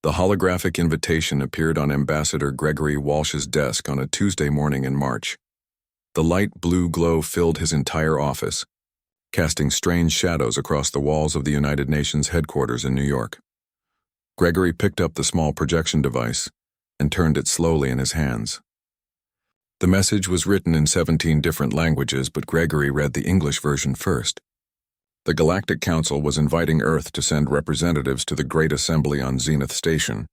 The holographic invitation appeared on Ambassador Gregory Walsh's desk on a Tuesday morning in March. The light blue glow filled his entire office, casting strange shadows across the walls of the United Nations headquarters in New York. Gregory picked up the small projection device and turned it slowly in his hands. The message was written in 17 different languages, but Gregory read the English version first. The Galactic Council was inviting Earth to send representatives to the Great Assembly on Zenith Station.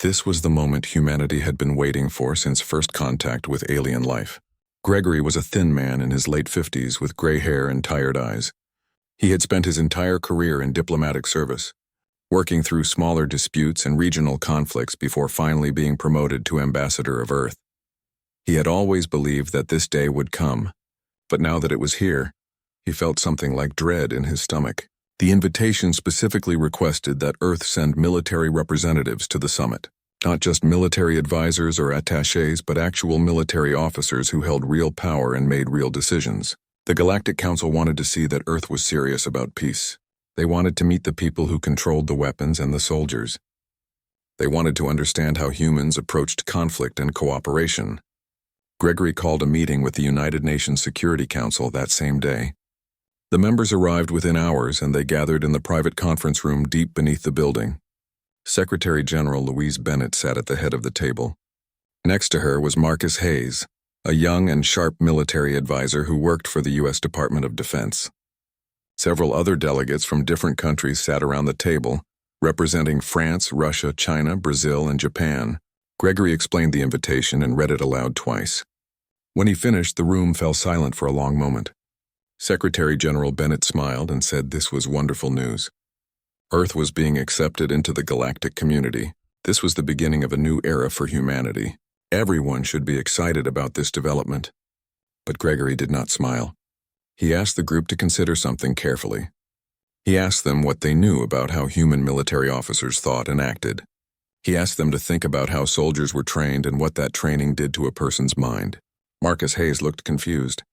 This was the moment humanity had been waiting for since first contact with alien life. Gregory was a thin man in his late 50s with gray hair and tired eyes. He had spent his entire career in diplomatic service, working through smaller disputes and regional conflicts before finally being promoted to Ambassador of Earth. He had always believed that this day would come, but now that it was here, he felt something like dread in his stomach. The invitation specifically requested that Earth send military representatives to the summit. Not just military advisors or attachés, but actual military officers who held real power and made real decisions. The Galactic Council wanted to see that Earth was serious about peace. They wanted to meet the people who controlled the weapons and the soldiers. They wanted to understand how humans approached conflict and cooperation. Gregory called a meeting with the United Nations Security Council that same day. The members arrived within hours, and they gathered in the private conference room deep beneath the building. Secretary General Louise Bennett sat at the head of the table. Next to her was Marcus Hayes, a young and sharp military advisor who worked for the U.S. Department of Defense. Several other delegates from different countries sat around the table, representing France, Russia, China, Brazil, and Japan. Gregory explained the invitation and read it aloud twice. When he finished, the room fell silent for a long moment. Secretary General Bennett smiled and said this was wonderful news. Earth was being accepted into the galactic community. This was the beginning of a new era for humanity. Everyone should be excited about this development. But Gregory did not smile. He asked the group to consider something carefully. He asked them what they knew about how human military officers thought and acted. He asked them to think about how soldiers were trained and what that training did to a person's mind. Marcus Hayes looked confused.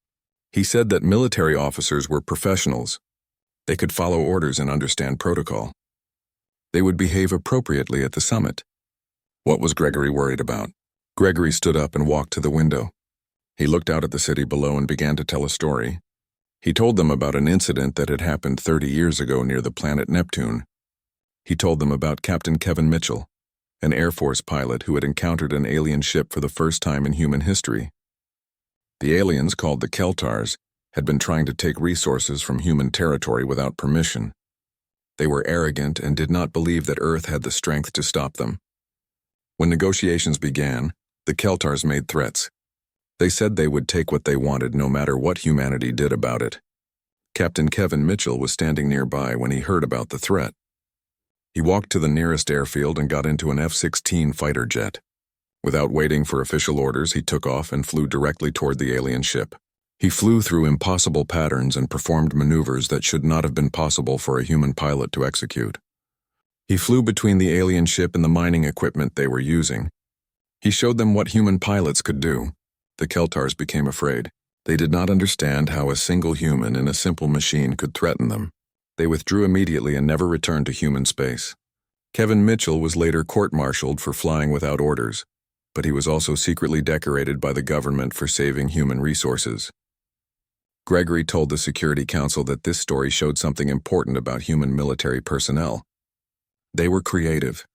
He said that military officers were professionals. They could follow orders and understand protocol. They would behave appropriately at the summit. What was Gregory worried about? Gregory stood up and walked to the window. He looked out at the city below and began to tell a story. He told them about an incident that had happened 30 years ago near the planet Neptune. He told them about Captain Kevin Mitchell, an Air Force pilot who had encountered an alien ship for the first time in human history. The aliens, called the Keltars, had been trying to take resources from human territory without permission. They were arrogant and did not believe that Earth had the strength to stop them. When negotiations began, the Keltars made threats. They said they would take what they wanted no matter what humanity did about it. Captain Kevin Mitchell was standing nearby when he heard about the threat. He walked to the nearest airfield and got into an F-16 fighter jet. Without waiting for official orders, he took off and flew directly toward the alien ship. He flew through impossible patterns and performed maneuvers that should not have been possible for a human pilot to execute. He flew between the alien ship and the mining equipment they were using. He showed them what human pilots could do. The Keltars became afraid. They did not understand how a single human in a simple machine could threaten them. They withdrew immediately and never returned to human space. Kevin Mitchell was later court-martialed for flying without orders, but he was also secretly decorated by the government for saving human resources. Gregory told the Security Council that this story showed something important about human military personnel. They were creative.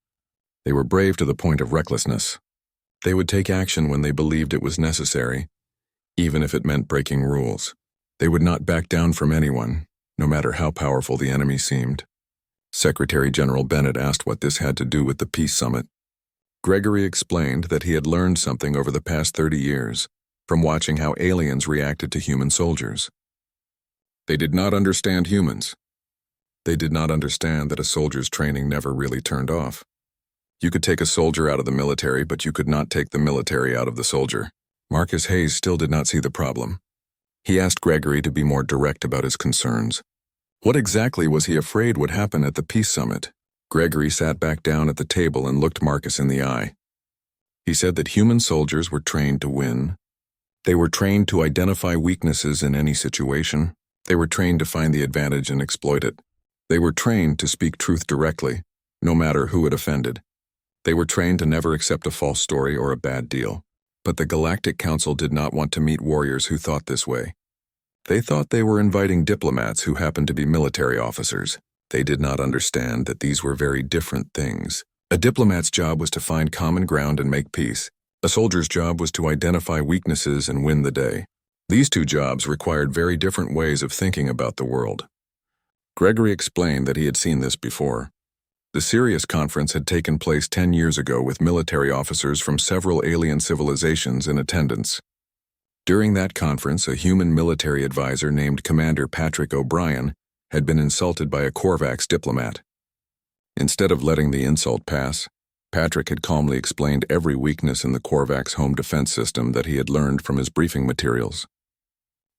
They were brave to the point of recklessness. They would take action when they believed it was necessary, even if it meant breaking rules. They would not back down from anyone, no matter how powerful the enemy seemed. Secretary General Bennett asked what this had to do with the Peace Summit. Gregory explained that he had learned something over the past 30 years from watching how aliens reacted to human soldiers. They did not understand humans. They did not understand that a soldier's training never really turned off. You could take a soldier out of the military, but you could not take the military out of the soldier. Marcus Hayes still did not see the problem. He asked Gregory to be more direct about his concerns. What exactly was he afraid would happen at the Peace Summit? Gregory sat back down at the table and looked Marcus in the eye. He said that human soldiers were trained to win. They were trained to identify weaknesses in any situation. They were trained to find the advantage and exploit it. They were trained to speak truth directly, no matter who it offended. They were trained to never accept a false story or a bad deal. But the Galactic Council did not want to meet warriors who thought this way. They thought they were inviting diplomats who happened to be military officers. They did not understand that these were very different things. A diplomat's job was to find common ground and make peace. A soldier's job was to identify weaknesses and win the day. These two jobs required very different ways of thinking about the world. Gregory explained that he had seen this before. The Sirius Conference had taken place 10 years ago with military officers from several alien civilizations in attendance. During that conference, a human military advisor named Commander Patrick O'Brien had been insulted by a Korvax diplomat. Instead of letting the insult pass, Patrick had calmly explained every weakness in the Korvax home defense system that he had learned from his briefing materials.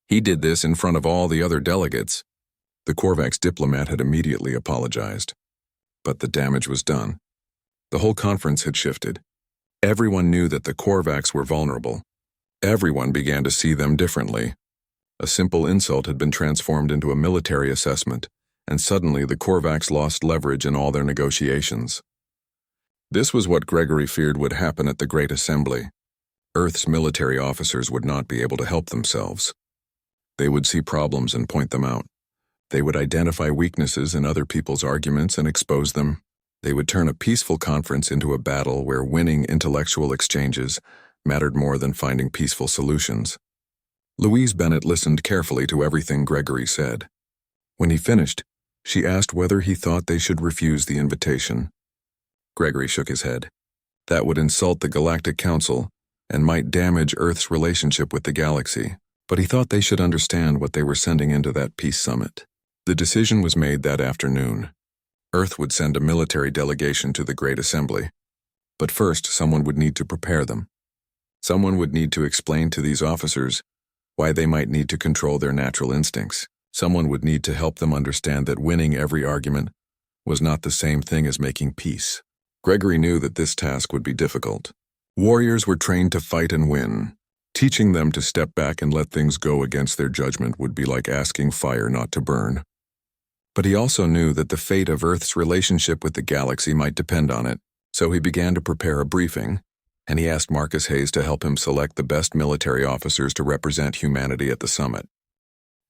He did this in front of all the other delegates. The Korvax diplomat had immediately apologized. But the damage was done. The whole conference had shifted. Everyone knew that the Korvax were vulnerable. Everyone began to see them differently. A simple insult had been transformed into a military assessment, and suddenly the Korvax lost leverage in all their negotiations. This was what Gregory feared would happen at the Great Assembly. Earth's military officers would not be able to help themselves. They would see problems and point them out. They would identify weaknesses in other people's arguments and expose them. They would turn a peaceful conference into a battle where winning intellectual exchanges mattered more than finding peaceful solutions. Louise Bennett listened carefully to everything Gregory said. When he finished, she asked whether he thought they should refuse the invitation. Gregory shook his head. That would insult the Galactic Council and might damage Earth's relationship with the galaxy, but he thought they should understand what they were sending into that peace summit. The decision was made that afternoon. Earth would send a military delegation to the Great Assembly. But first, someone would need to prepare them. Someone would need to explain to these officers why they might need to control their natural instincts. Someone would need to help them understand that winning every argument was not the same thing as making peace. Gregory knew that this task would be difficult. Warriors were trained to fight and win. Teaching them to step back and let things go against their judgment would be like asking fire not to burn. But he also knew that the fate of Earth's relationship with the galaxy might depend on it, so he began to prepare a briefing, and he asked Marcus Hayes to help him select the best military officers to represent humanity at the summit.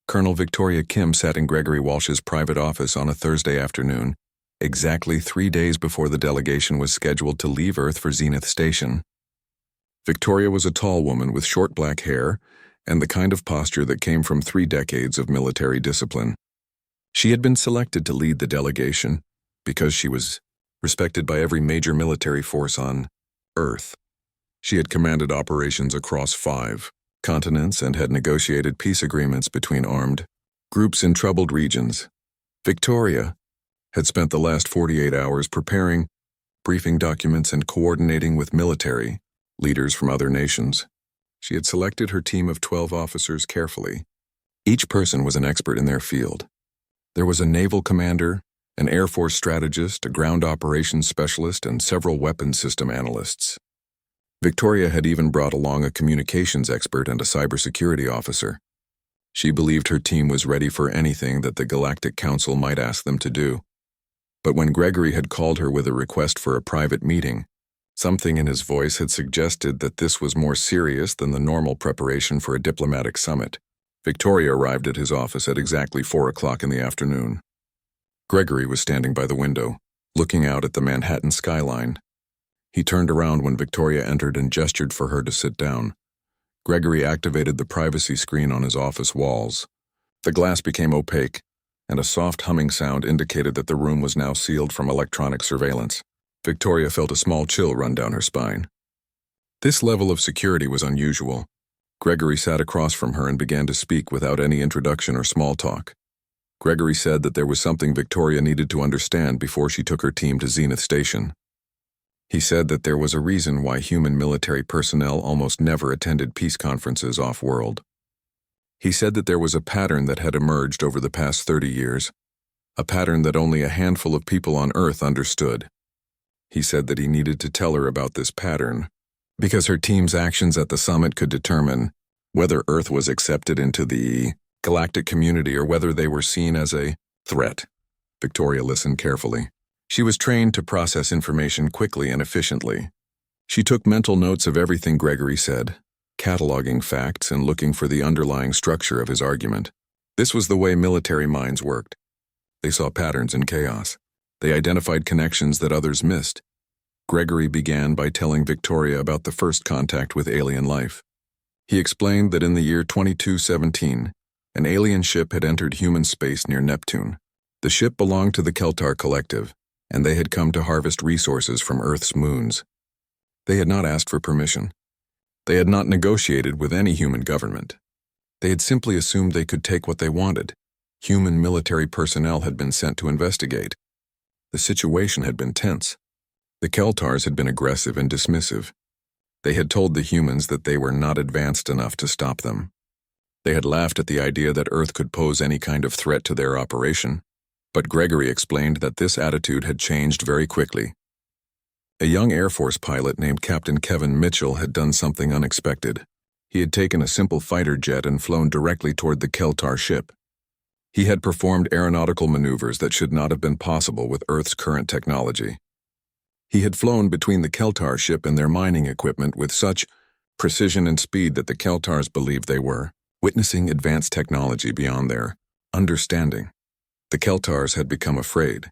Colonel Victoria Kim sat in Gregory Walsh's private office on a Thursday afternoon, exactly 3 days before the delegation was scheduled to leave Earth for Zenith Station. Victoria was a tall woman with short black hair and the kind of posture that came from 3 decades of military discipline. She had been selected to lead the delegation because she was respected by every major military force on Earth. She had commanded operations across 5 continents and had negotiated peace agreements between armed groups in troubled regions. Victoria had spent the last 48 hours preparing briefing documents and coordinating with military leaders from other nations. She had selected her team of 12 officers carefully. Each person was an expert in their field. There was a naval commander, an Air Force strategist, a ground operations specialist, and several weapons system analysts. Victoria had even brought along a communications expert and a cybersecurity officer. She believed her team was ready for anything that the Galactic Council might ask them to do. But when Gregory had called her with a request for a private meeting, something in his voice had suggested that this was more serious than the normal preparation for a diplomatic summit. Victoria arrived at his office at exactly 4 o'clock in the afternoon. Gregory was standing by the window, looking out at the Manhattan skyline. He turned around when Victoria entered and gestured for her to sit down. Gregory activated the privacy screen on his office walls. The glass became opaque, and a soft humming sound indicated that the room was now sealed from electronic surveillance. Victoria felt a small chill run down her spine. This level of security was unusual. Gregory sat across from her and began to speak without any introduction or small talk. Gregory said that there was something Victoria needed to understand before she took her team to Zenith Station. He said that there was a reason why human military personnel almost never attended peace conferences off-world. He said that there was a pattern that had emerged over the past 30 years, a pattern that only a handful of people on Earth understood. He said that he needed to tell her about this pattern, because her team's actions at the summit could determine whether Earth was accepted into the galactic community or whether they were seen as a threat. Victoria listened carefully. She was trained to process information quickly and efficiently. She took mental notes of everything Gregory said, cataloging facts and looking for the underlying structure of his argument. This was the way military minds worked. They saw patterns in chaos. They identified connections that others missed. Gregory began by telling Victoria about the first contact with alien life. He explained that in the year 2217, an alien ship had entered human space near Neptune. The ship belonged to the Keltar Collective, and they had come to harvest resources from Earth's moons. They had not asked for permission. They had not negotiated with any human government. They had simply assumed they could take what they wanted. Human military personnel had been sent to investigate. The situation had been tense. The Keltars had been aggressive and dismissive. They had told the humans that they were not advanced enough to stop them. They had laughed at the idea that Earth could pose any kind of threat to their operation. But Gregory explained that this attitude had changed very quickly. A young Air Force pilot named Captain Kevin Mitchell had done something unexpected. He had taken a simple fighter jet and flown directly toward the Keltar ship. He had performed aeronautical maneuvers that should not have been possible with Earth's current technology. He had flown between the Keltar ship and their mining equipment with such precision and speed that the Keltars believed they were witnessing advanced technology beyond their understanding. The Keltars had become afraid.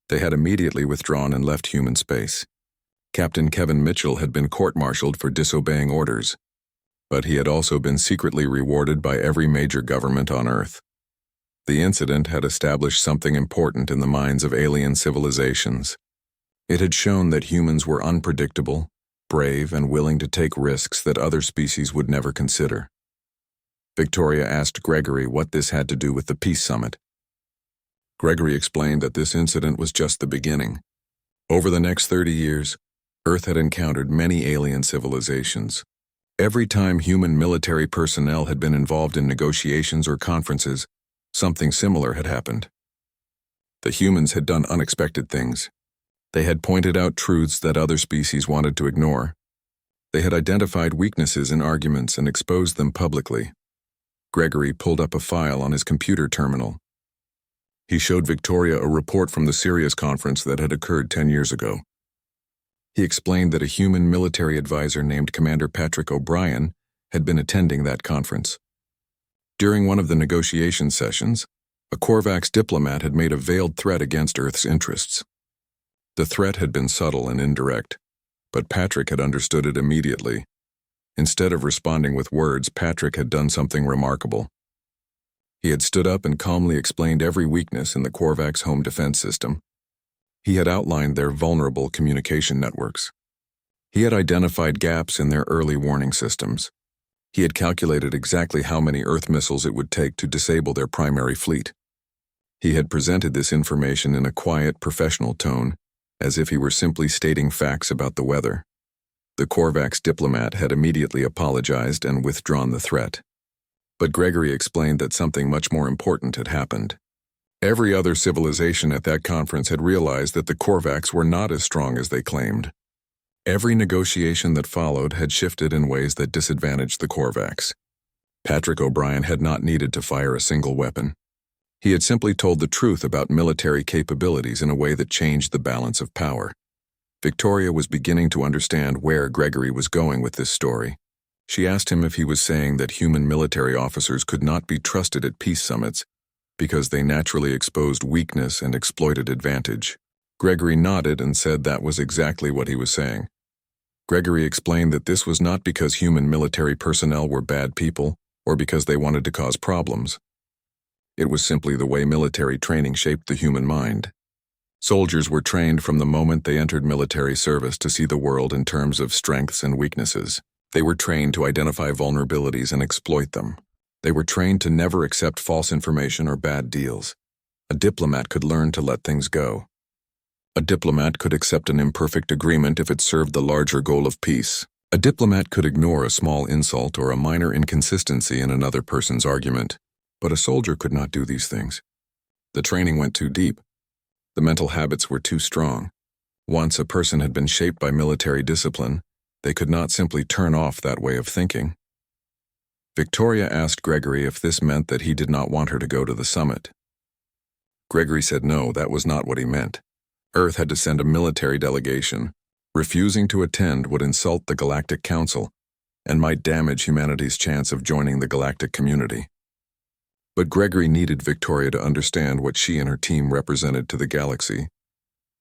They had immediately withdrawn and left human space. Captain Kevin Mitchell had been court-martialed for disobeying orders, but he had also been secretly rewarded by every major government on Earth. The incident had established something important in the minds of alien civilizations. It had shown that humans were unpredictable, brave, and willing to take risks that other species would never consider. Victoria asked Gregory what this had to do with the Peace Summit. Gregory explained that this incident was just the beginning. Over the next 30 years, Earth had encountered many alien civilizations. Every time human military personnel had been involved in negotiations or conferences, something similar had happened. The humans had done unexpected things. They had pointed out truths that other species wanted to ignore. They had identified weaknesses in arguments and exposed them publicly. Gregory pulled up a file on his computer terminal. He showed Victoria a report from the Sirius conference that had occurred 10 years ago. He explained that a human military advisor named Commander Patrick O'Brien had been attending that conference. During one of the negotiation sessions, a Korvax diplomat had made a veiled threat against Earth's interests. The threat had been subtle and indirect, but Patrick had understood it immediately. Instead of responding with words, Patrick had done something remarkable. He had stood up and calmly explained every weakness in the Korvax home defense system. He had outlined their vulnerable communication networks. He had identified gaps in their early warning systems. He had calculated exactly how many Earth missiles it would take to disable their primary fleet. He had presented this information in a quiet, professional tone, as if he were simply stating facts about the weather. The Korvax diplomat had immediately apologized and withdrawn the threat. But Gregory explained that something much more important had happened. Every other civilization at that conference had realized that the Korvax were not as strong as they claimed. Every negotiation that followed had shifted in ways that disadvantaged the Korvax. Patrick O'Brien had not needed to fire a single weapon. He had simply told the truth about military capabilities in a way that changed the balance of power. Victoria was beginning to understand where Gregory was going with this story. She asked him if he was saying that human military officers could not be trusted at peace summits because they naturally exposed weakness and exploited advantage. Gregory nodded and said that was exactly what he was saying. Gregory explained that this was not because human military personnel were bad people or because they wanted to cause problems. It was simply the way military training shaped the human mind. Soldiers were trained from the moment they entered military service to see the world in terms of strengths and weaknesses. They were trained to identify vulnerabilities and exploit them. They were trained to never accept false information or bad deals. A diplomat could learn to let things go. A diplomat could accept an imperfect agreement if it served the larger goal of peace. A diplomat could ignore a small insult or a minor inconsistency in another person's argument. But a soldier could not do these things. The training went too deep. The mental habits were too strong. Once a person had been shaped by military discipline, they could not simply turn off that way of thinking. Victoria asked Gregory if this meant that he did not want her to go to the summit. Gregory said no, that was not what he meant. Earth had to send a military delegation. Refusing to attend would insult the Galactic Council and might damage humanity's chance of joining the galactic community. But Gregory needed Victoria to understand what she and her team represented to the galaxy.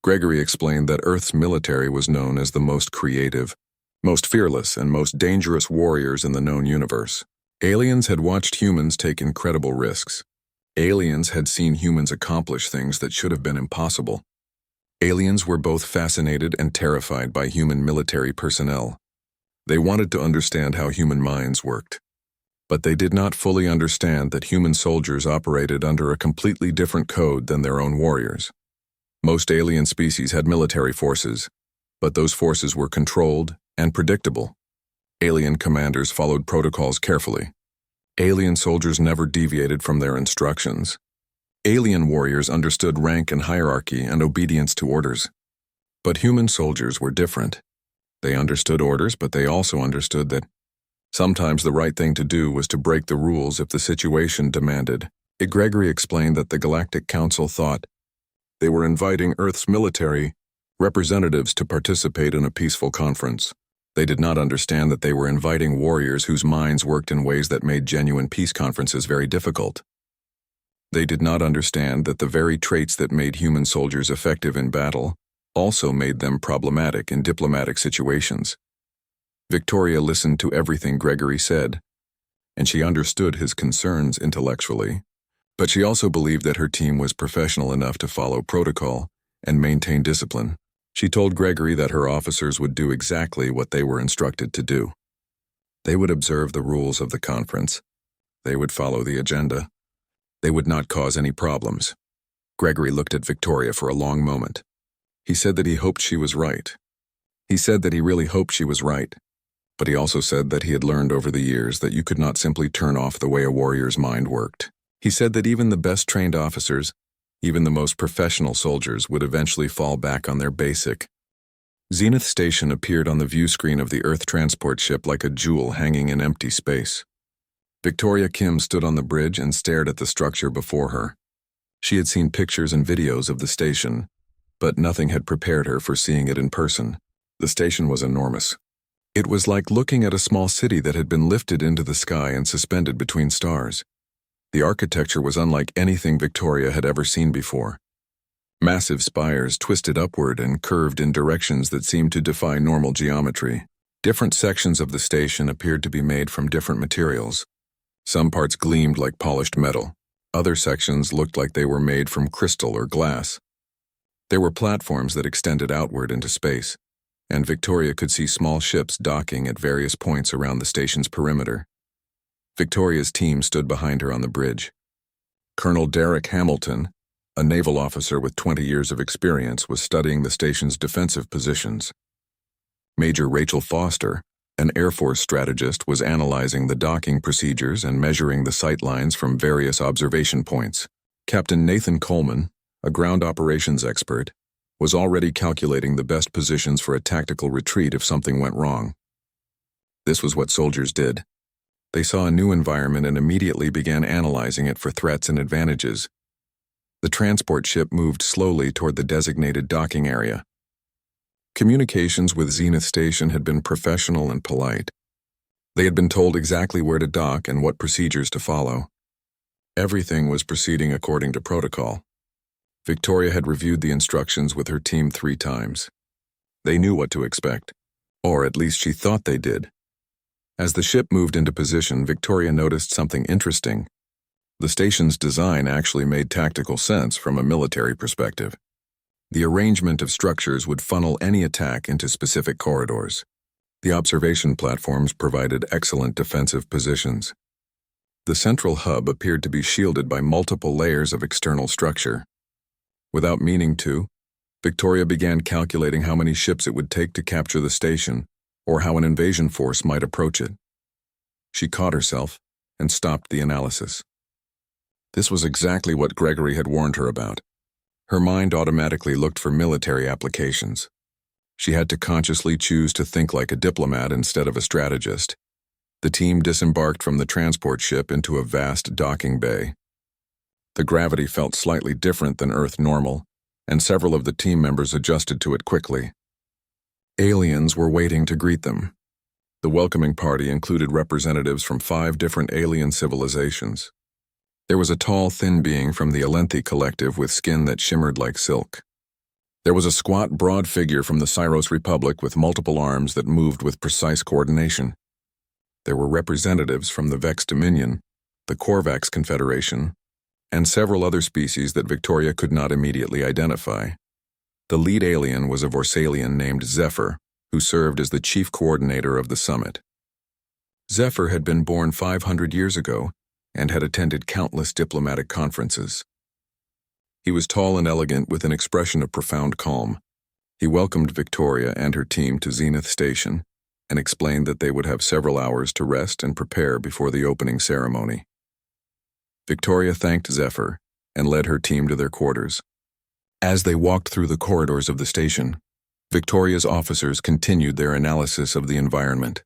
Gregory explained that Earth's military was known as the most creative, most fearless, and most dangerous warriors in the known universe. Aliens had watched humans take incredible risks. Aliens had seen humans accomplish things that should have been impossible. Aliens were both fascinated and terrified by human military personnel. They wanted to understand how human minds worked. But they did not fully understand that human soldiers operated under a completely different code than their own warriors. Most alien species had military forces, but those forces were controlled and predictable. Alien commanders followed protocols carefully. Alien soldiers never deviated from their instructions. Alien warriors understood rank and hierarchy and obedience to orders. But human soldiers were different. They understood orders, but they also understood that sometimes the right thing to do was to break the rules if the situation demanded. Gregory explained that the Galactic Council thought they were inviting Earth's military representatives to participate in a peaceful conference. They did not understand that they were inviting warriors whose minds worked in ways that made genuine peace conferences very difficult. They did not understand that the very traits that made human soldiers effective in battle also made them problematic in diplomatic situations. Victoria listened to everything Gregory said, and she understood his concerns intellectually, but she also believed that her team was professional enough to follow protocol and maintain discipline. She told Gregory that her officers would do exactly what they were instructed to do. They would observe the rules of the conference. They would follow the agenda. They would not cause any problems. Gregory looked at Victoria for a long moment. He said that he hoped she was right. He said that he really hoped she was right, but he also said that he had learned over the years that you could not simply turn off the way a warrior's mind worked. He said that even the best trained officers, even the most professional soldiers, would eventually fall back on their basic. Zenith Station appeared on the view screen of the Earth transport ship like a jewel hanging in empty space. Victoria Kim stood on the bridge and stared at the structure before her. She had seen pictures and videos of the station, but nothing had prepared her for seeing it in person. The station was enormous. It was like looking at a small city that had been lifted into the sky and suspended between stars. The architecture was unlike anything Victoria had ever seen before. Massive spires twisted upward and curved in directions that seemed to defy normal geometry. Different sections of the station appeared to be made from different materials. Some parts gleamed like polished metal. Other sections looked like they were made from crystal or glass. There were platforms that extended outward into space, and Victoria could see small ships docking at various points around the station's perimeter. Victoria's team stood behind her on the bridge. Colonel Derek Hamilton, a naval officer with 20 years of experience, was studying the station's defensive positions. Major Rachel Foster, an Air Force strategist, was analyzing the docking procedures and measuring the sight lines from various observation points. Captain Nathan Coleman, a ground operations expert, was already calculating the best positions for a tactical retreat if something went wrong. This was what soldiers did. They saw a new environment and immediately began analyzing it for threats and advantages. The transport ship moved slowly toward the designated docking area. Communications with Zenith Station had been professional and polite. They had been told exactly where to dock and what procedures to follow. Everything was proceeding according to protocol. Victoria had reviewed the instructions with her team 3 times. They knew what to expect, or at least she thought they did. As the ship moved into position, Victoria noticed something interesting. The station's design actually made tactical sense from a military perspective. The arrangement of structures would funnel any attack into specific corridors. The observation platforms provided excellent defensive positions. The central hub appeared to be shielded by multiple layers of external structure. Without meaning to, Victoria began calculating how many ships it would take to capture the station, or how an invasion force might approach it. She caught herself and stopped the analysis. This was exactly what Gregory had warned her about. Her mind automatically looked for military applications. She had to consciously choose to think like a diplomat instead of a strategist. The team disembarked from the transport ship into a vast docking bay. The gravity felt slightly different than Earth normal, and several of the team members adjusted to it quickly. Aliens were waiting to greet them. The welcoming party included representatives from 5 different alien civilizations. There was a tall, thin being from the Alenthi collective with skin that shimmered like silk. There was a squat, broad figure from the Cyros Republic with multiple arms that moved with precise coordination. There were representatives from the Vex Dominion, the Korvax Confederation, and several other species that Victoria could not immediately identify. The lead alien was a Vorsalian named Zephyr, who served as the chief coordinator of the summit. Zephyr had been born 500 years ago and had attended countless diplomatic conferences. He was tall and elegant with an expression of profound calm. He welcomed Victoria and her team to Zenith Station and explained that they would have several hours to rest and prepare before the opening ceremony. Victoria thanked Zephyr and led her team to their quarters. As they walked through the corridors of the station, Victoria's officers continued their analysis of the environment.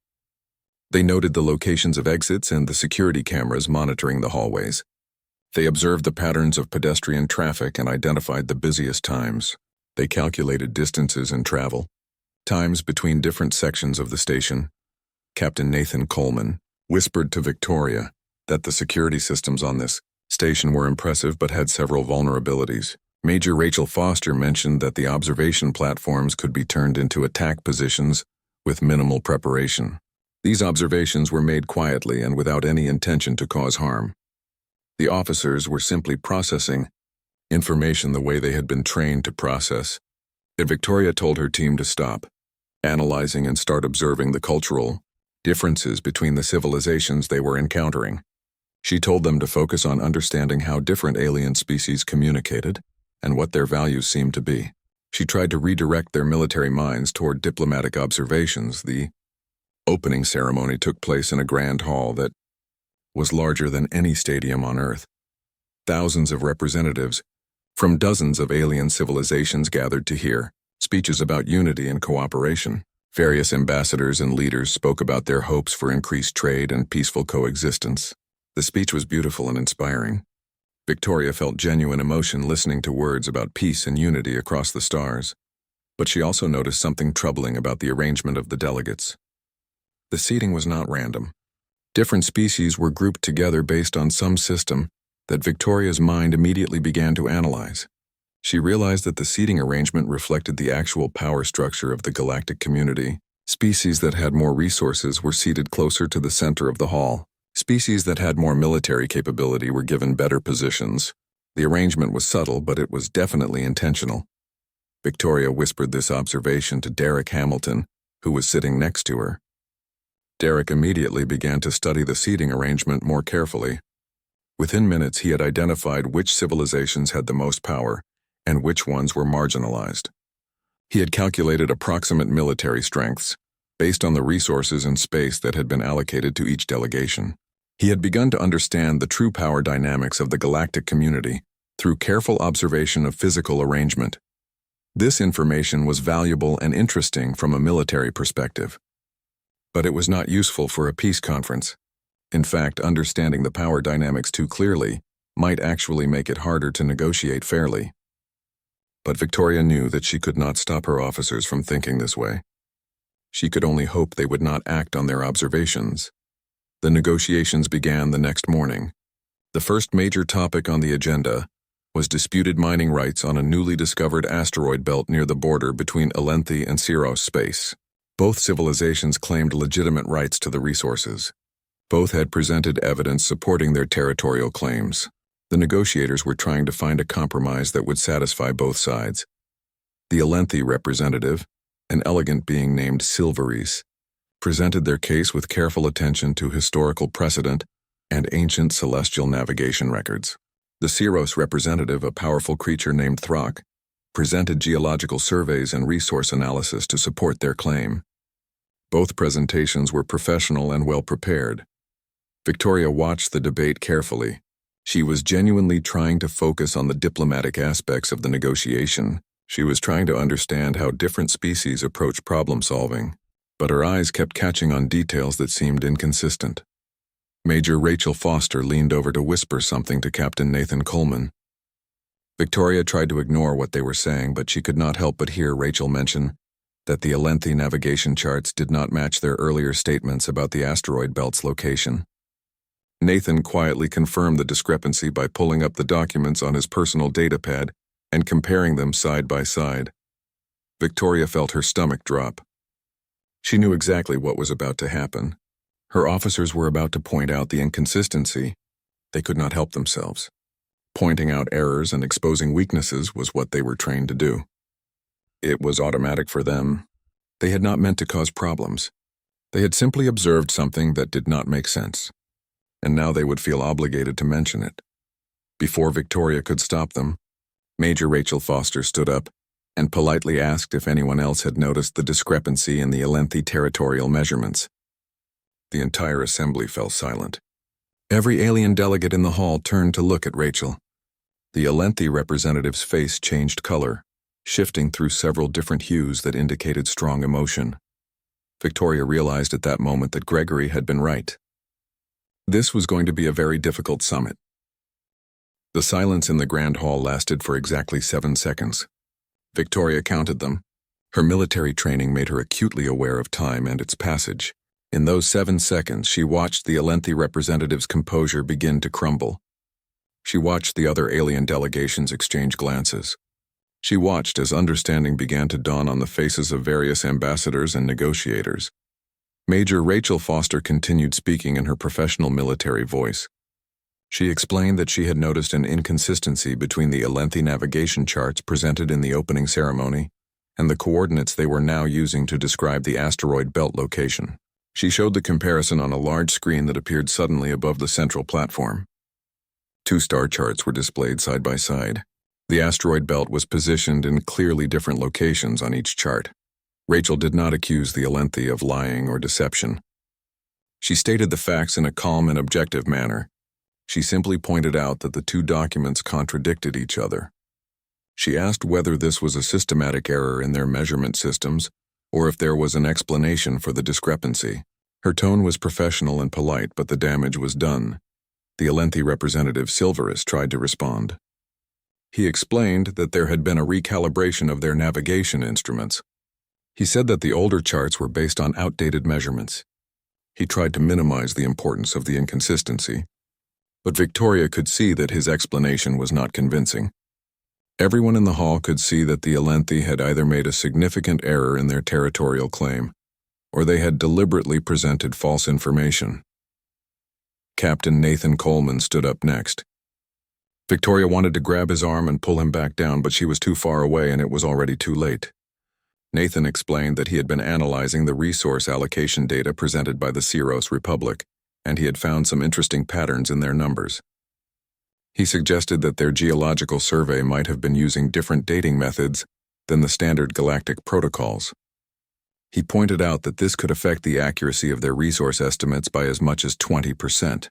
They noted the locations of exits and the security cameras monitoring the hallways. They observed the patterns of pedestrian traffic and identified the busiest times. They calculated distances in travel, times between different sections of the station. Captain Nathan Coleman whispered to Victoria that the security systems on this station were impressive but had several vulnerabilities. Major Rachel Foster mentioned that the observation platforms could be turned into attack positions with minimal preparation. These observations were made quietly and without any intention to cause harm. The officers were simply processing information the way they had been trained to process. But Victoria told her team to stop analyzing and start observing the cultural differences between the civilizations they were encountering. She told them to focus on understanding how different alien species communicated and what their values seemed to be. She tried to redirect their military minds toward diplomatic observations. The opening ceremony took place in a grand hall that was larger than any stadium on Earth. Thousands of representatives from dozens of alien civilizations gathered to hear speeches about unity and cooperation. Various ambassadors and leaders spoke about their hopes for increased trade and peaceful coexistence. The speech was beautiful and inspiring. Victoria felt genuine emotion listening to words about peace and unity across the stars. But she also noticed something troubling about the arrangement of the delegates. The seating was not random. Different species were grouped together based on some system that Victoria's mind immediately began to analyze. She realized that the seating arrangement reflected the actual power structure of the galactic community. Species that had more resources were seated closer to the center of the hall. Species that had more military capability were given better positions. The arrangement was subtle, but it was definitely intentional. Victoria whispered this observation to Derek Hamilton, who was sitting next to her. Derek immediately began to study the seating arrangement more carefully. Within minutes, he had identified which civilizations had the most power and which ones were marginalized. He had calculated approximate military strengths based on the resources and space that had been allocated to each delegation. He had begun to understand the true power dynamics of the galactic community through careful observation of physical arrangement. This information was valuable and interesting from a military perspective. But it was not useful for a peace conference. In fact, understanding the power dynamics too clearly might actually make it harder to negotiate fairly. But Victoria knew that she could not stop her officers from thinking this way. She could only hope they would not act on their observations. The negotiations began the next morning. The first major topic on the agenda was disputed mining rights on a newly discovered asteroid belt near the border between Alenthi and Cyros space. Both civilizations claimed legitimate rights to the resources. Both had presented evidence supporting their territorial claims. The negotiators were trying to find a compromise that would satisfy both sides. The Alenthi representative, an elegant being named Silveris, presented their case with careful attention to historical precedent and ancient celestial navigation records. The Cyros representative, a powerful creature named Thrak, presented geological surveys and resource analysis to support their claim. Both presentations were professional and well prepared. Victoria watched the debate carefully. She was genuinely trying to focus on the diplomatic aspects of the negotiation. She was trying to understand how different species approach problem solving, but her eyes kept catching on details that seemed inconsistent. Major Rachel Foster leaned over to whisper something to Captain Nathan Coleman. Victoria tried to ignore what they were saying, but she could not help but hear Rachel mention that the Alenthi navigation charts did not match their earlier statements about the asteroid belt's location. Nathan quietly confirmed the discrepancy by pulling up the documents on his personal datapad and comparing them side by side. Victoria felt her stomach drop. She knew exactly what was about to happen. Her officers were about to point out the inconsistency. They could not help themselves. Pointing out errors and exposing weaknesses was what they were trained to do. It was automatic for them. They had not meant to cause problems. They had simply observed something that did not make sense, and now they would feel obligated to mention it. Before Victoria could stop them, Major Rachel Foster stood up and politely asked if anyone else had noticed the discrepancy in the Alenthi territorial measurements. The entire assembly fell silent. Every alien delegate in the hall turned to look at Rachel. The Alenthi representative's face changed color, shifting through several different hues that indicated strong emotion. Victoria realized at that moment that Gregory had been right. This was going to be a very difficult summit. The silence in the grand hall lasted for exactly 7 seconds. Victoria counted them. Her military training made her acutely aware of time and its passage. In those 7 seconds, she watched the Alenthi representative's composure begin to crumble. She watched the other alien delegations exchange glances. She watched as understanding began to dawn on the faces of various ambassadors and negotiators. Major Rachel Foster continued speaking in her professional military voice. She explained that she had noticed an inconsistency between the Alenthi navigation charts presented in the opening ceremony and the coordinates they were now using to describe the asteroid belt location. She showed the comparison on a large screen that appeared suddenly above the central platform. 2 star charts were displayed side by side. The asteroid belt was positioned in clearly different locations on each chart. Rachel did not accuse the Alenthi of lying or deception. She stated the facts in a calm and objective manner. She simply pointed out that the 2 documents contradicted each other. She asked whether this was a systematic error in their measurement systems or if there was an explanation for the discrepancy. Her tone was professional and polite, but the damage was done. The Alenthi representative Silverus tried to respond. He explained that there had been a recalibration of their navigation instruments. He said that the older charts were based on outdated measurements. He tried to minimize the importance of the inconsistency, but Victoria could see that his explanation was not convincing. Everyone in the hall could see that the Alenthi had either made a significant error in their territorial claim, or they had deliberately presented false information. Captain Nathan Coleman stood up next. Victoria wanted to grab his arm and pull him back down, but she was too far away and it was already too late. Nathan explained that he had been analyzing the resource allocation data presented by the Ceros Republic, and he had found some interesting patterns in their numbers. He suggested that their geological survey might have been using different dating methods than the standard galactic protocols. He pointed out that this could affect the accuracy of their resource estimates by as much as 20%.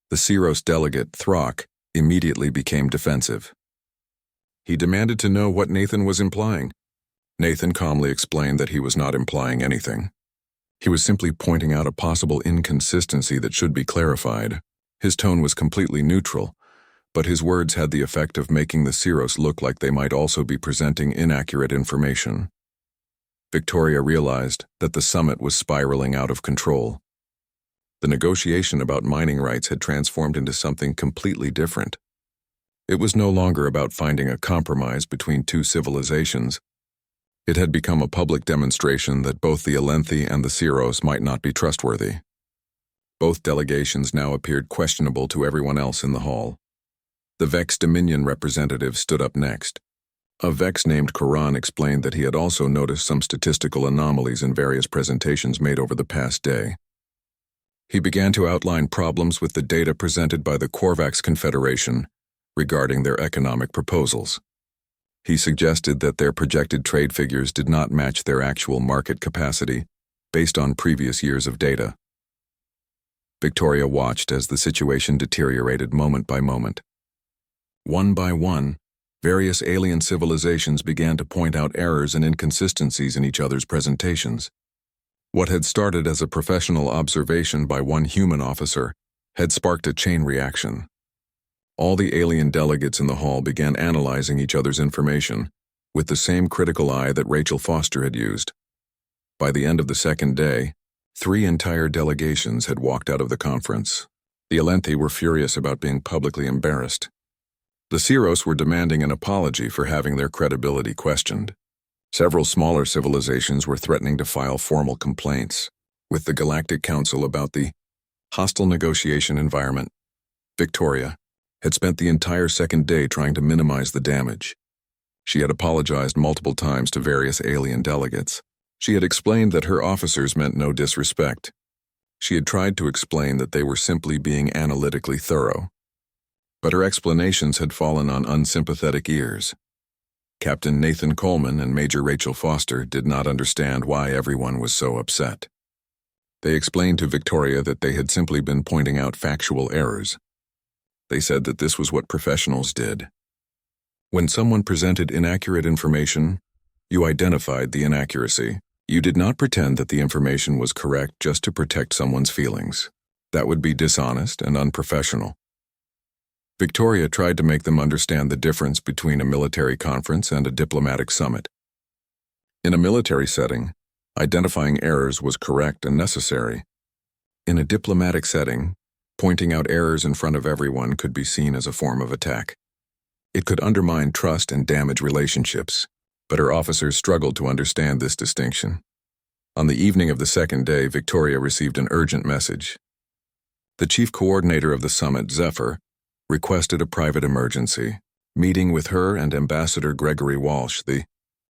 The Ceros delegate, Throck, immediately became defensive. He demanded to know what Nathan was implying. Nathan calmly explained that he was not implying anything. He was simply pointing out a possible inconsistency that should be clarified. His tone was completely neutral, but his words had the effect of making the Ceros look like they might also be presenting inaccurate information. Victoria realized that the summit was spiraling out of control. The negotiation about mining rights had transformed into something completely different. It was no longer about finding a compromise between 2 civilizations. It had become a public demonstration that both the Alenthi and the Ceros might not be trustworthy. Both delegations now appeared questionable to everyone else in the hall. The Vex Dominion representative stood up next. A Vex named Quran explained that he had also noticed some statistical anomalies in various presentations made over the past day. He began to outline problems with the data presented by the Korvax Confederation regarding their economic proposals. He suggested that their projected trade figures did not match their actual market capacity based on previous years of data. Victoria watched as the situation deteriorated moment by moment. One by one, various alien civilizations began to point out errors and inconsistencies in each other's presentations. What had started as a professional observation by one human officer had sparked a chain reaction. All the alien delegates in the hall began analyzing each other's information, with the same critical eye that Rachel Foster had used. By the end of the second day, 3 entire delegations had walked out of the conference. The Alenthi were furious about being publicly embarrassed. The Ceros were demanding an apology for having their credibility questioned. Several smaller civilizations were threatening to file formal complaints with the Galactic Council about the hostile negotiation environment. Victoria had spent the entire second day trying to minimize the damage. She had apologized multiple times to various alien delegates. She had explained that her officers meant no disrespect. She had tried to explain that they were simply being analytically thorough. But her explanations had fallen on unsympathetic ears. Captain Nathan Coleman and Major Rachel Foster did not understand why everyone was so upset. They explained to Victoria that they had simply been pointing out factual errors. They said that this was what professionals did. When someone presented inaccurate information, you identified the inaccuracy. You did not pretend that the information was correct just to protect someone's feelings. That would be dishonest and unprofessional. Victoria tried to make them understand the difference between a military conference and a diplomatic summit. In a military setting, identifying errors was correct and necessary. In a diplomatic setting, pointing out errors in front of everyone could be seen as a form of attack. It could undermine trust and damage relationships, but her officers struggled to understand this distinction. On the evening of the second day, Victoria received an urgent message. The chief coordinator of the summit, Zephyr, requested a private emergency meeting with her and Ambassador Gregory Walsh. The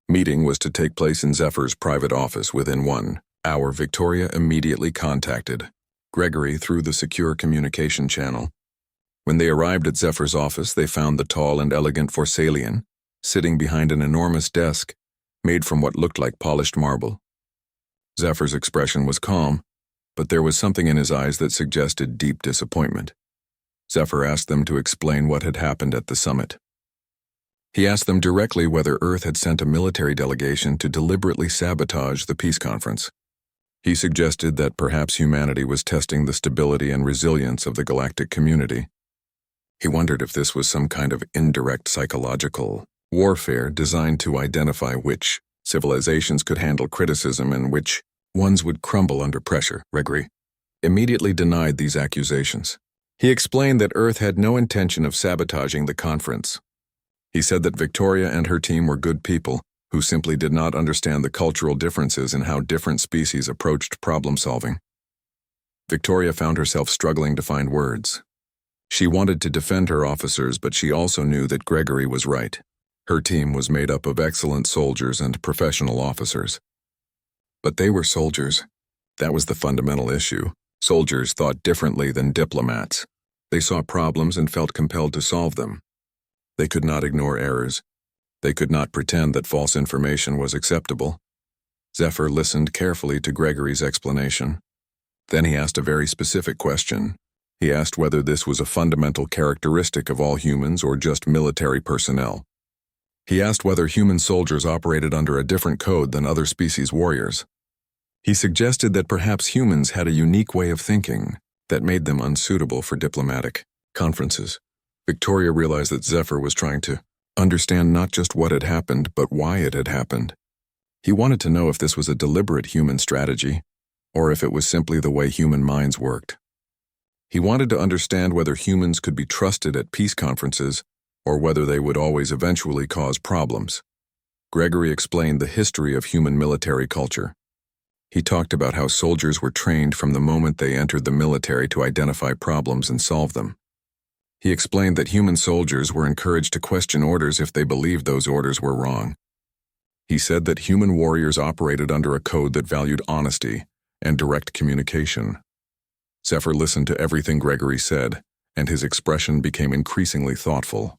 meeting was to take place in Zephyr's private office within 1 hour. Victoria immediately contacted Gregory through the secure communication channel. When they arrived at Zephyr's office, they found the tall and elegant Forsalian sitting behind an enormous desk made from what looked like polished marble. Zephyr's expression was calm, but there was something in his eyes that suggested deep disappointment. Zephyr asked them to explain what had happened at the summit. He asked them directly whether Earth had sent a military delegation to deliberately sabotage the peace conference. He suggested that perhaps humanity was testing the stability and resilience of the galactic community. He wondered if this was some kind of indirect psychological warfare designed to identify which civilizations could handle criticism and which ones would crumble under pressure. Gregory immediately denied these accusations. He explained that Earth had no intention of sabotaging the conference. He said that Victoria and her team were good people who simply did not understand the cultural differences in how different species approached problem-solving. Victoria found herself struggling to find words. She wanted to defend her officers, but she also knew that Gregory was right. Her team was made up of excellent soldiers and professional officers. But they were soldiers. That was the fundamental issue. Soldiers thought differently than diplomats. They saw problems and felt compelled to solve them. They could not ignore errors. They could not pretend that false information was acceptable. Zephyr listened carefully to Gregory's explanation. Then he asked a very specific question. He asked whether this was a fundamental characteristic of all humans or just military personnel. He asked whether human soldiers operated under a different code than other species warriors. He suggested that perhaps humans had a unique way of thinking that made them unsuitable for diplomatic conferences. Victoria realized that Zephyr was trying to understand not just what had happened, but why it had happened. He wanted to know if this was a deliberate human strategy, or if it was simply the way human minds worked. He wanted to understand whether humans could be trusted at peace conferences, or whether they would always eventually cause problems. Gregory explained the history of human military culture. He talked about how soldiers were trained from the moment they entered the military to identify problems and solve them. He explained that human soldiers were encouraged to question orders if they believed those orders were wrong. He said that human warriors operated under a code that valued honesty and direct communication. Zephyr listened to everything Gregory said, and his expression became increasingly thoughtful.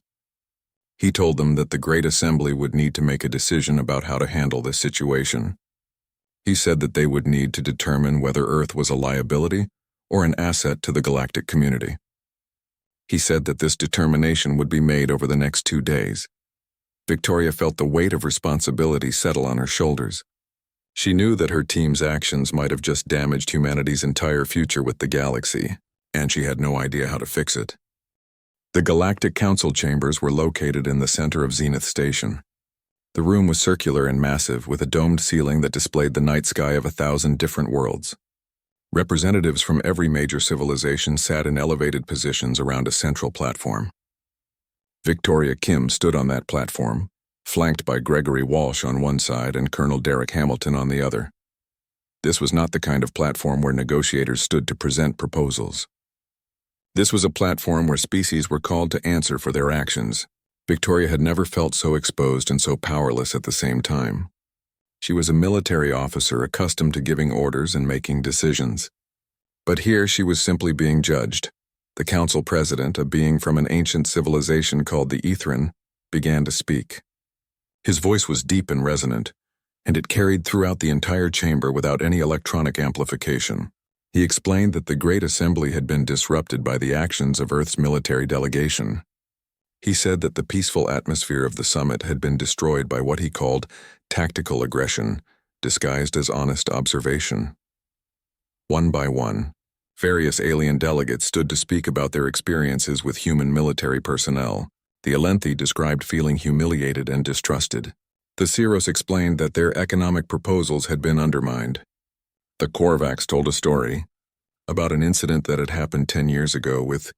He told them that the Great Assembly would need to make a decision about how to handle this situation. He said that they would need to determine whether Earth was a liability or an asset to the galactic community. He said that this determination would be made over the next 2 days. Victoria felt the weight of responsibility settle on her shoulders. She knew that her team's actions might have just damaged humanity's entire future with the galaxy, and she had no idea how to fix it. The Galactic Council chambers were located in the center of Zenith Station. The room was circular and massive, with a domed ceiling that displayed the night sky of 1,000 different worlds. Representatives from every major civilization sat in elevated positions around a central platform. Victoria Kim stood on that platform, flanked by Gregory Walsh on one side and Colonel Derek Hamilton on the other. This was not the kind of platform where negotiators stood to present proposals. This was a platform where species were called to answer for their actions. Victoria had never felt so exposed and so powerless at the same time. She was a military officer accustomed to giving orders and making decisions. But here she was simply being judged. The council president, a being from an ancient civilization called the Ethran, began to speak. His voice was deep and resonant, and it carried throughout the entire chamber without any electronic amplification. He explained that the Great Assembly had been disrupted by the actions of Earth's military delegation. He said that the peaceful atmosphere of the summit had been destroyed by what he called tactical aggression, disguised as honest observation. One by one, various alien delegates stood to speak about their experiences with human military personnel. The Alenthi described feeling humiliated and distrusted. The Ceros explained that their economic proposals had been undermined. The Korvax told a story about an incident that had happened 10 years ago with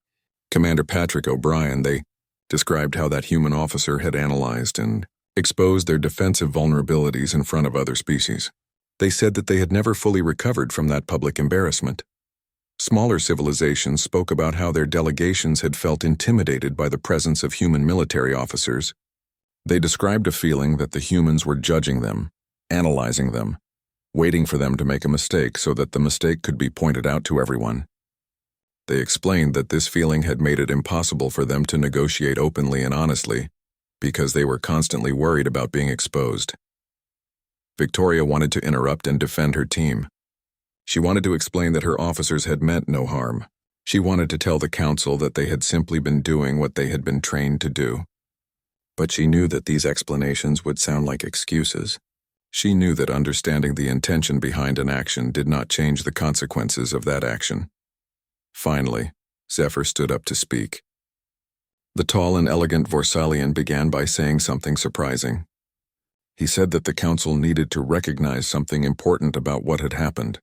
Commander Patrick O'Brien. They described how that human officer had analyzed and exposed their defensive vulnerabilities in front of other species. They said that they had never fully recovered from that public embarrassment. Smaller civilizations spoke about how their delegations had felt intimidated by the presence of human military officers. They described a feeling that the humans were judging them, analyzing them, waiting for them to make a mistake so that the mistake could be pointed out to everyone. They explained that this feeling had made it impossible for them to negotiate openly and honestly because they were constantly worried about being exposed. Victoria wanted to interrupt and defend her team. She wanted to explain that her officers had meant no harm. She wanted to tell the council that they had simply been doing what they had been trained to do. But she knew that these explanations would sound like excuses. She knew that understanding the intention behind an action did not change the consequences of that action. Finally, Zephyr stood up to speak. The tall and elegant Vorsalian began by saying something surprising. He said that the council needed to recognize something important about what had happened.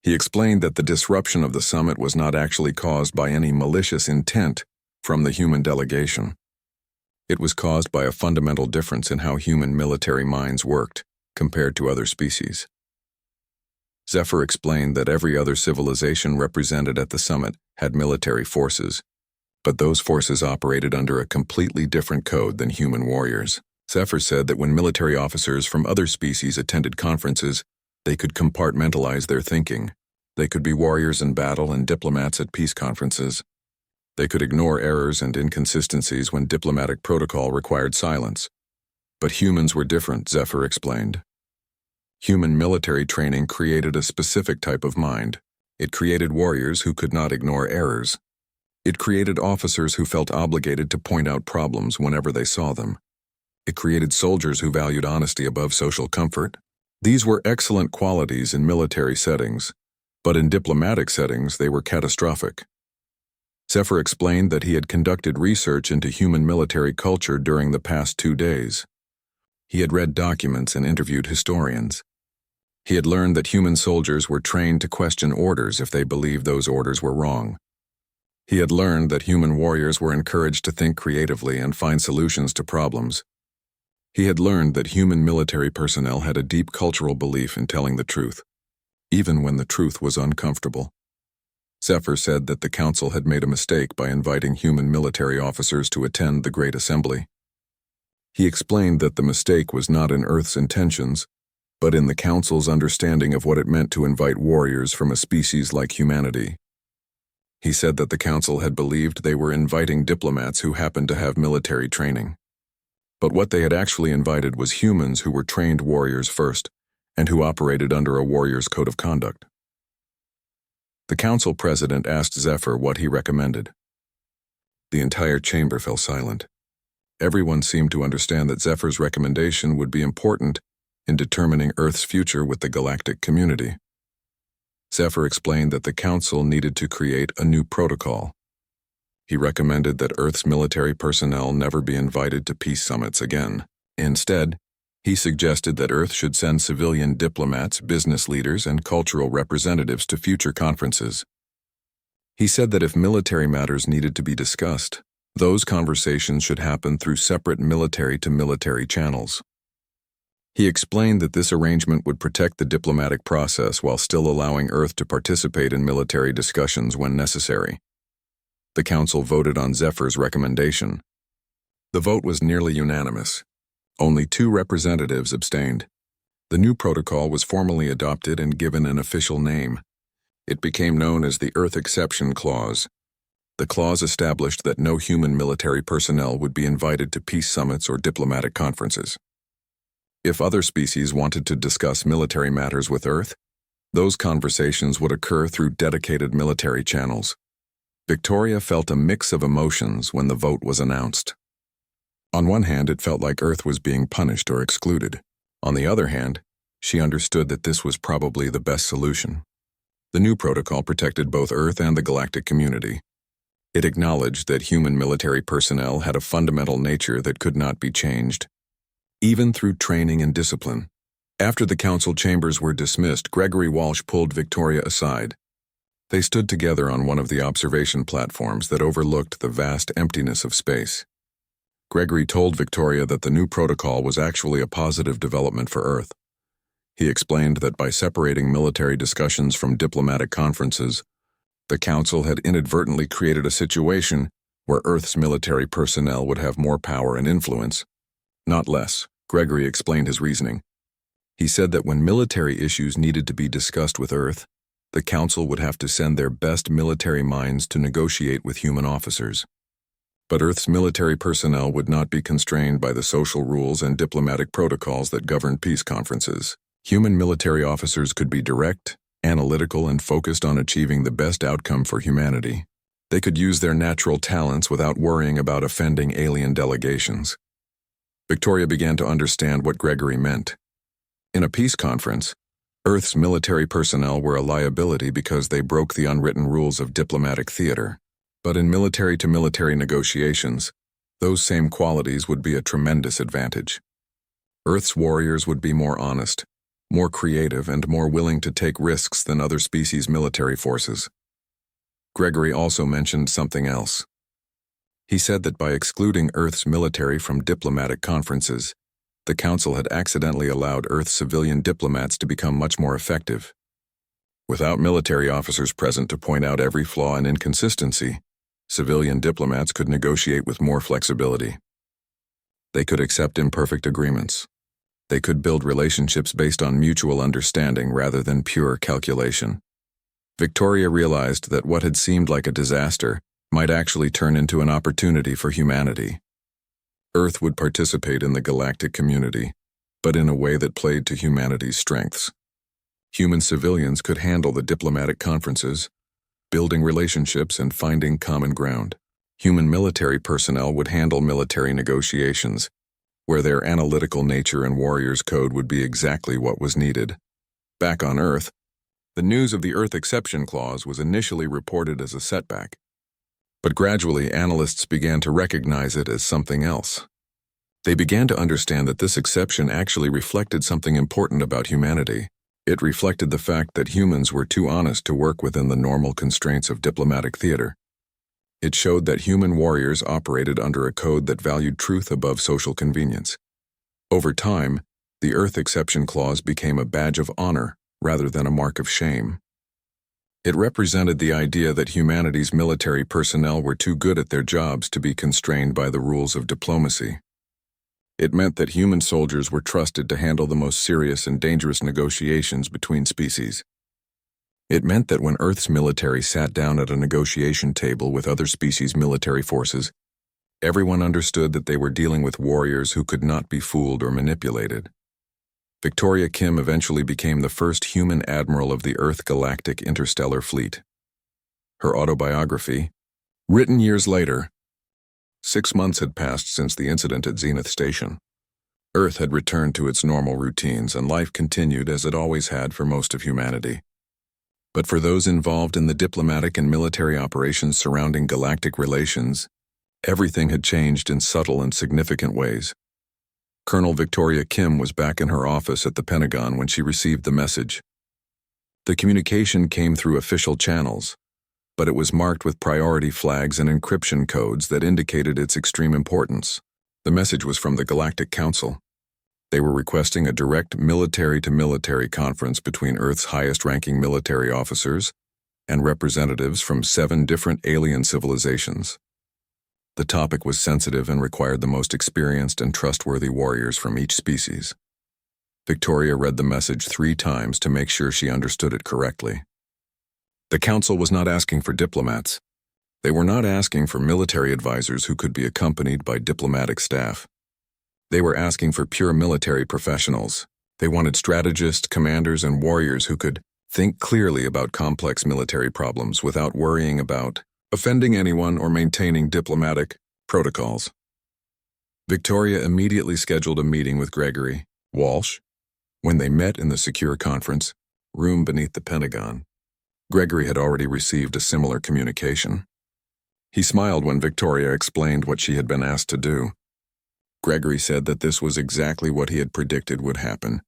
He explained that the disruption of the summit was not actually caused by any malicious intent from the human delegation. It was caused by a fundamental difference in how human military minds worked compared to other species. Zephyr explained that every other civilization represented at the summit had military forces, but those forces operated under a completely different code than human warriors. Zephyr said that when military officers from other species attended conferences, they could compartmentalize their thinking. They could be warriors in battle and diplomats at peace conferences. They could ignore errors and inconsistencies when diplomatic protocol required silence. But humans were different, Zephyr explained. Human military training created a specific type of mind. It created warriors who could not ignore errors. It created officers who felt obligated to point out problems whenever they saw them. It created soldiers who valued honesty above social comfort. These were excellent qualities in military settings, but in diplomatic settings they were catastrophic. Zephyr explained that he had conducted research into human military culture during the past 2 days. He had read documents and interviewed historians. He had learned that human soldiers were trained to question orders if they believed those orders were wrong. He had learned that human warriors were encouraged to think creatively and find solutions to problems. He had learned that human military personnel had a deep cultural belief in telling the truth, even when the truth was uncomfortable. Zephyr said that the council had made a mistake by inviting human military officers to attend the Great Assembly. He explained that the mistake was not in Earth's intentions, but in the council's understanding of what it meant to invite warriors from a species like humanity. He said that the council had believed they were inviting diplomats who happened to have military training. But what they had actually invited was humans who were trained warriors first, and who operated under a warrior's code of conduct. The council president asked Zephyr what he recommended. The entire chamber fell silent. Everyone seemed to understand that Zephyr's recommendation would be important in determining Earth's future with the galactic community. Zephyr explained that the council needed to create a new protocol. He recommended that Earth's military personnel never be invited to peace summits again. Instead, he suggested that Earth should send civilian diplomats, business leaders, and cultural representatives to future conferences. He said that if military matters needed to be discussed, those conversations should happen through separate military-to-military channels. He explained that this arrangement would protect the diplomatic process while still allowing Earth to participate in military discussions when necessary. The Council voted on Zephyr's recommendation. The vote was nearly unanimous. Only 2 representatives abstained. The new protocol was formally adopted and given an official name. It became known as the Earth Exception Clause. The clause established that no human military personnel would be invited to peace summits or diplomatic conferences. If other species wanted to discuss military matters with Earth, those conversations would occur through dedicated military channels. Victoria felt a mix of emotions when the vote was announced. On one hand, it felt like Earth was being punished or excluded. On the other hand, she understood that this was probably the best solution. The new protocol protected both Earth and the galactic community. It acknowledged that human military personnel had a fundamental nature that could not be changed, even through training and discipline. After the council chambers were dismissed, Gregory Walsh pulled Victoria aside. They stood together on one of the observation platforms that overlooked the vast emptiness of space. Gregory told Victoria that the new protocol was actually a positive development for Earth. He explained that by separating military discussions from diplomatic conferences, the Council had inadvertently created a situation where Earth's military personnel would have more power and influence, not less. Gregory explained his reasoning. He said that when military issues needed to be discussed with Earth, the Council would have to send their best military minds to negotiate with human officers. But Earth's military personnel would not be constrained by the social rules and diplomatic protocols that govern peace conferences. Human military officers could be direct, analytical, and focused on achieving the best outcome for humanity. They could use their natural talents without worrying about offending alien delegations. Victoria began to understand what Gregory meant. In a peace conference, Earth's military personnel were a liability because they broke the unwritten rules of diplomatic theater. But in military-to-military negotiations, those same qualities would be a tremendous advantage. Earth's warriors would be more honest, more creative, and more willing to take risks than other species' military forces. Gregory also mentioned something else. He said that by excluding Earth's military from diplomatic conferences, the Council had accidentally allowed Earth's civilian diplomats to become much more effective. Without military officers present to point out every flaw and inconsistency, civilian diplomats could negotiate with more flexibility. They could accept imperfect agreements. They could build relationships based on mutual understanding rather than pure calculation. Victoria realized that what had seemed like a disaster might actually turn into an opportunity for humanity. Earth would participate in the galactic community, but in a way that played to humanity's strengths. Human civilians could handle the diplomatic conferences, building relationships and finding common ground. Human military personnel would handle military negotiations, where their analytical nature and warrior's code would be exactly what was needed. Back on Earth, the news of the Earth Exception Clause was initially reported as a setback. But gradually, analysts began to recognize it as something else. They began to understand that this exception actually reflected something important about humanity. It reflected the fact that humans were too honest to work within the normal constraints of diplomatic theater. It showed that human warriors operated under a code that valued truth above social convenience. Over time, the Earth Exception Clause became a badge of honor rather than a mark of shame. It represented the idea that humanity's military personnel were too good at their jobs to be constrained by the rules of diplomacy. It meant that human soldiers were trusted to handle the most serious and dangerous negotiations between species. It meant that when Earth's military sat down at a negotiation table with other species' military forces, everyone understood that they were dealing with warriors who could not be fooled or manipulated. Victoria Kim eventually became the first human admiral of the Earth Galactic Interstellar Fleet. Her autobiography, written years later. 6 months had passed since the incident at Zenith Station. Earth had returned to its normal routines and life continued as it always had for most of humanity. But for those involved in the diplomatic and military operations surrounding galactic relations, everything had changed in subtle and significant ways. Colonel Victoria Kim was back in her office at the Pentagon when she received the message. The communication came through official channels, but it was marked with priority flags and encryption codes that indicated its extreme importance. The message was from the Galactic Council. They were requesting a direct military-to-military conference between Earth's highest-ranking military officers and representatives from 7 different alien civilizations. The topic was sensitive and required the most experienced and trustworthy warriors from each species. Victoria read the message 3 times to make sure she understood it correctly. The Council was not asking for diplomats. They were not asking for military advisors who could be accompanied by diplomatic staff. They were asking for pure military professionals. They wanted strategists, commanders, and warriors who could think clearly about complex military problems without worrying about offending anyone or maintaining diplomatic protocols. Victoria immediately scheduled a meeting with Gregory Walsh. When they met in the secure conference room beneath the Pentagon, Gregory had already received a similar communication. He smiled when Victoria explained what she had been asked to do. Gregory said that this was exactly what he had predicted would happen.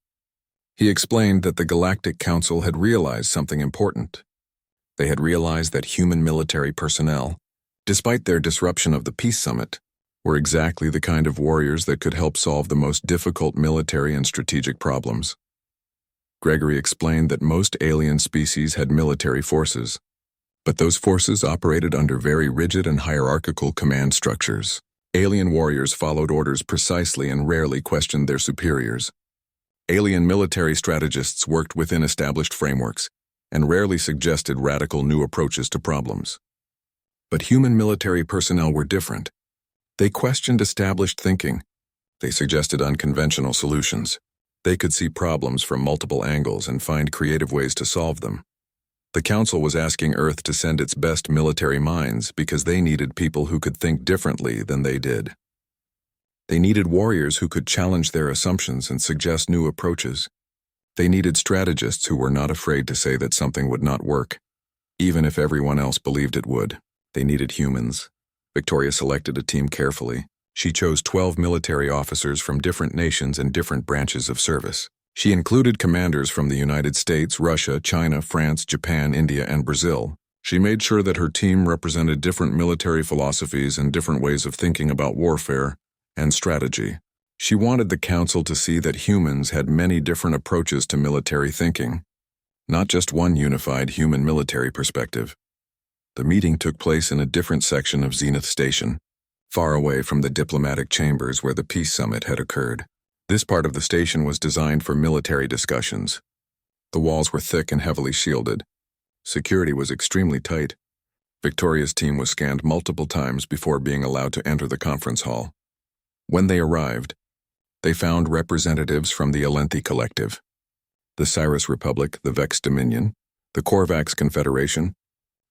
He explained that the Galactic Council had realized something important. They had realized that human military personnel, despite their disruption of the Peace Summit, were exactly the kind of warriors that could help solve the most difficult military and strategic problems. Gregory explained that most alien species had military forces, but those forces operated under very rigid and hierarchical command structures. Alien warriors followed orders precisely and rarely questioned their superiors. Alien military strategists worked within established frameworks and rarely suggested radical new approaches to problems. But human military personnel were different. They questioned established thinking. They suggested unconventional solutions. They could see problems from multiple angles and find creative ways to solve them. The Council was asking Earth to send its best military minds because they needed people who could think differently than they did. They needed warriors who could challenge their assumptions and suggest new approaches. They needed strategists who were not afraid to say that something would not work, even if everyone else believed it would. They needed humans. Victoria selected a team carefully. She chose 12 military officers from different nations and different branches of service. She included commanders from the United States, Russia, China, France, Japan, India, and Brazil. She made sure that her team represented different military philosophies and different ways of thinking about warfare and strategy. She wanted the Council to see that humans had many different approaches to military thinking, not just one unified human military perspective. The meeting took place in a different section of Zenith Station, far away from the diplomatic chambers where the Peace Summit had occurred. This part of the station was designed for military discussions. The walls were thick and heavily shielded. Security was extremely tight. Victoria's team was scanned multiple times before being allowed to enter the conference hall. When they arrived, they found representatives from the Alenthi Collective, the Cyrus Republic, the Vex Dominion, the Korvax Confederation,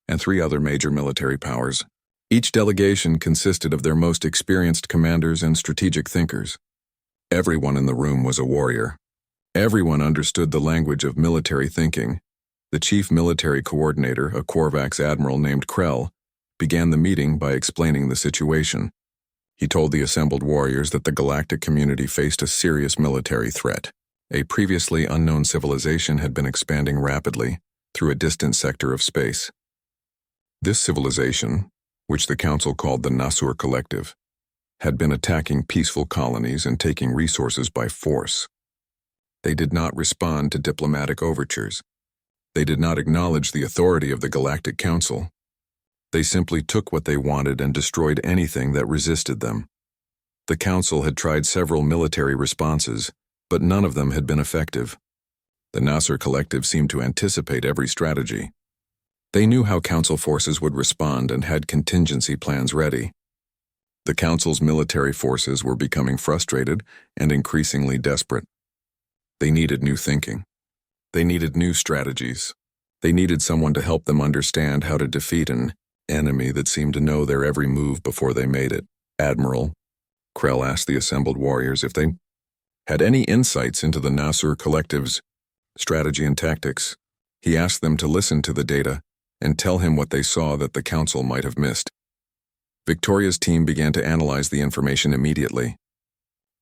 and 3 other major military powers. Each delegation consisted of their most experienced commanders and strategic thinkers. Everyone in the room was a warrior. Everyone understood the language of military thinking. The chief military coordinator, a Korvax admiral named Krell, began the meeting by explaining the situation. He told the assembled warriors that the galactic community faced a serious military threat. A previously unknown civilization had been expanding rapidly through a distant sector of space. This civilization, which the Council called the Nasur Collective, had been attacking peaceful colonies and taking resources by force. They did not respond to diplomatic overtures. They did not acknowledge the authority of the Galactic Council. They simply took what they wanted and destroyed anything that resisted them. The Council had tried several military responses, but none of them had been effective. The Nasur Collective seemed to anticipate every strategy. They knew how Council forces would respond and had contingency plans ready. The Council's military forces were becoming frustrated and increasingly desperate. They needed new thinking. They needed new strategies. They needed someone to help them understand how to defeat an enemy that seemed to know their every move before they made it. Admiral, Krell asked the assembled warriors if they had any insights into the Nasur Collective's strategy and tactics. He asked them to listen to the data and tell him what they saw that the council might have missed. Victoria's team began to analyze the information immediately.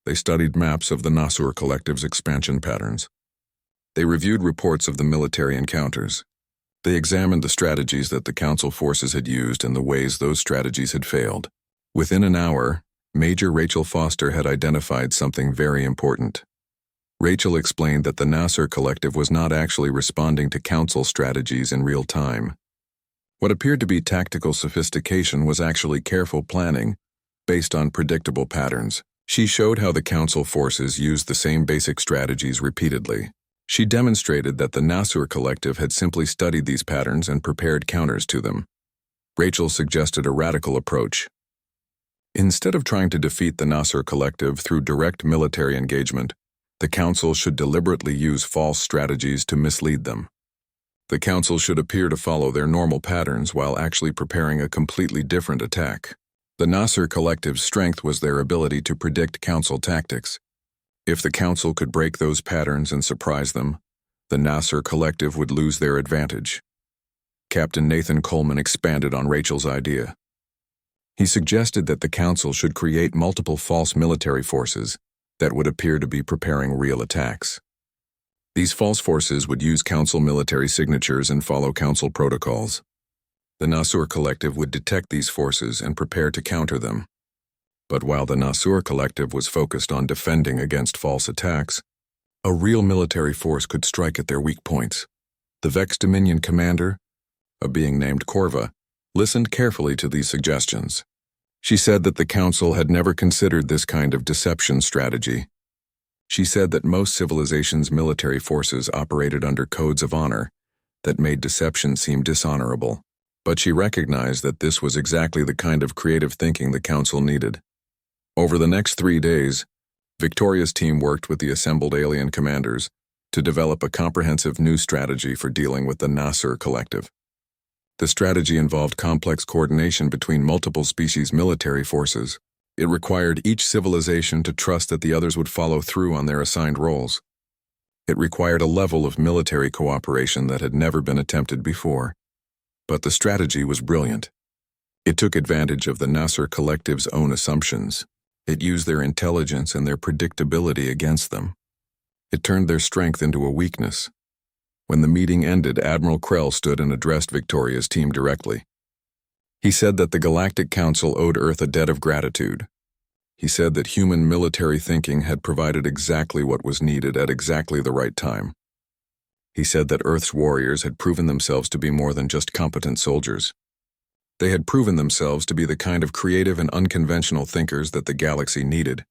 They studied maps of the Nasur Collective's expansion patterns. They reviewed reports of the military encounters. They examined the strategies that the council forces had used and the ways those strategies had failed. Within an hour, Major Rachel Foster had identified something very important. Rachel explained that the Nasur Collective was not actually responding to council strategies in real time. What appeared to be tactical sophistication was actually careful planning, based on predictable patterns. She showed how the council forces used the same basic strategies repeatedly. She demonstrated that the Nasur Collective had simply studied these patterns and prepared counters to them. Rachel suggested a radical approach. Instead of trying to defeat the Nasur Collective through direct military engagement, the council should deliberately use false strategies to mislead them. The council should appear to follow their normal patterns while actually preparing a completely different attack. The Nasur Collective's strength was their ability to predict council tactics. If the council could break those patterns and surprise them, the Nasur Collective would lose their advantage. Captain Nathan Coleman expanded on Rachel's idea. He suggested that the council should create multiple false military forces that would appear to be preparing real attacks. These false forces would use council military signatures and follow council protocols. The Nasur Collective would detect these forces and prepare to counter them. But while the Nasur Collective was focused on defending against false attacks, a real military force could strike at their weak points. The Vex Dominion commander, a being named Corva, listened carefully to these suggestions. She said that the council had never considered this kind of deception strategy. She said that most civilizations' military forces operated under codes of honor that made deception seem dishonorable. But she recognized that this was exactly the kind of creative thinking the council needed. Over the next 3 days, Victoria's team worked with the assembled alien commanders to develop a comprehensive new strategy for dealing with the Nasur Collective. The strategy involved complex coordination between multiple species' military forces. It required each civilization to trust that the others would follow through on their assigned roles. It required a level of military cooperation that had never been attempted before. But the strategy was brilliant. It took advantage of the Nasur Collective's own assumptions. It used their intelligence and their predictability against them. It turned their strength into a weakness. When the meeting ended, Admiral Krell stood and addressed Victoria's team directly. He said that the Galactic Council owed Earth a debt of gratitude. He said that human military thinking had provided exactly what was needed at exactly the right time. He said that Earth's warriors had proven themselves to be more than just competent soldiers. They had proven themselves to be the kind of creative and unconventional thinkers that the galaxy needed.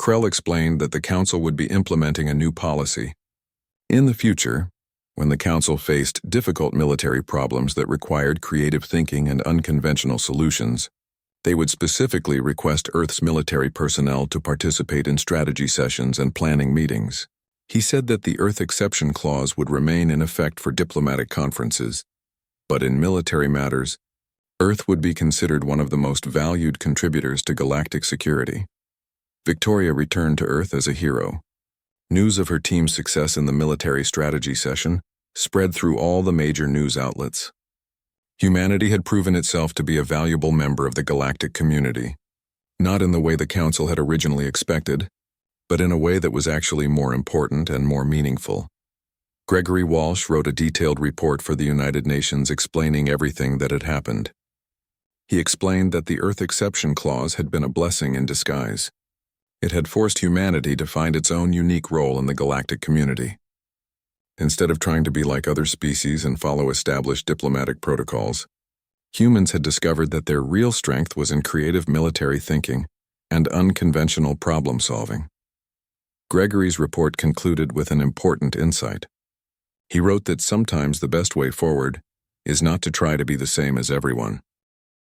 Krell explained that the Council would be implementing a new policy. In the future, when the Council faced difficult military problems that required creative thinking and unconventional solutions, they would specifically request Earth's military personnel to participate in strategy sessions and planning meetings. He said that the Earth Exception Clause would remain in effect for diplomatic conferences, but in military matters, Earth would be considered one of the most valued contributors to galactic security. Victoria returned to Earth as a hero. News of her team's success in the military strategy session spread through all the major news outlets. Humanity had proven itself to be a valuable member of the galactic community, not in the way the Council had originally expected, but in a way that was actually more important and more meaningful. Gregory Walsh wrote a detailed report for the United Nations explaining everything that had happened. He explained that the Earth Exception Clause had been a blessing in disguise. It had forced humanity to find its own unique role in the galactic community. Instead of trying to be like other species and follow established diplomatic protocols, humans had discovered that their real strength was in creative military thinking and unconventional problem-solving. Gregory's report concluded with an important insight. He wrote that sometimes the best way forward is not to try to be the same as everyone,